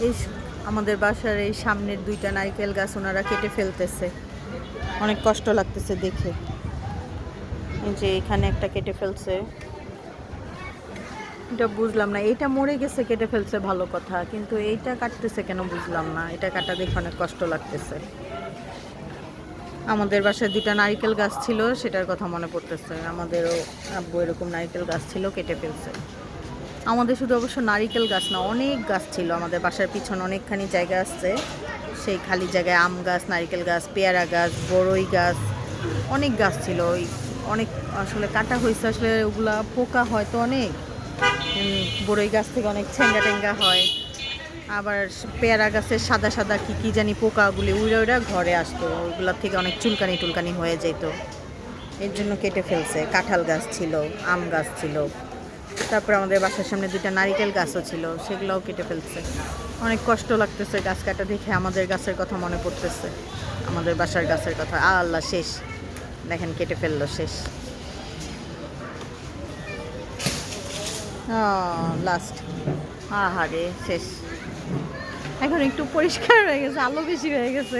এই আমাদের বাসার এই সামনের দুইটা নারকেল গাছ ওনারা কেটে ফেলতেছে, অনেক কষ্ট লাগতেছে দেখে। এই যে এখানে একটা কেটে ফেলছে, এটা বুঝলাম না। এইটা মরে গেছে কেটে ফেলছে ভালো কথা, কিন্তু এইটা কাটতেছে কেন বুঝলাম না। এটা কাটা দেখে অনেক কষ্ট লাগতেছে। আমাদের বাসায় দুটা নারকেল গাছ ছিল, সেটার কথা মনে পড়তেছে। আমাদেরও আব্বু এরকম নারকেল গাছ ছিল, কেটে ফেলছে। আমাদের শুধু অবশ্য নারিকেল গাছ না, অনেক গাছ ছিল আমাদের বাসার পিছনে, অনেকখানি জায়গা আছে। সেই খালি জায়গায় আম গাছ, নারিকেল গাছ, পেয়ারা গাছ, বড়ই গাছ, অনেক গাছ ছিল। ওই অনেক আসলে কাটা হয়েছে, আসলে ওগুলা পোকা হয়তো অনেক। বড়ই গাছ থেকে অনেক ছেঙ্গা টেঙ্গা হয়। আবার পেয়ারা গাছের সাদা সাদা কি কি জানি পোকাগুলি উড়ে উড়ে ঘরে আসতো, ওগুলোর থেকে অনেক চুলকানি টুলকানি হয়ে যেত। এর জন্য কেটে ফেলছে। কাঁঠাল গাছ ছিল, আম গাছ ছিল, তারপর আমাদের বাসার সামনে দুইটা নারিকেল গাছও ছিল, সেগুলোও কেটে ফেলছে। অনেক কষ্ট লাগতেছে গাছ কাটা দেখে। আমাদের গাছের কথা মনে পড়তেছে, আমাদের বাসার গাছের কথা। আল্লাহ, শেষ দেখেন কেটে ফেললো, শেষ। লাস্ট, আহারে শেষ। এখন একটু পরিষ্কার হয়ে গেছে, আলো বেশি হয়ে গেছে।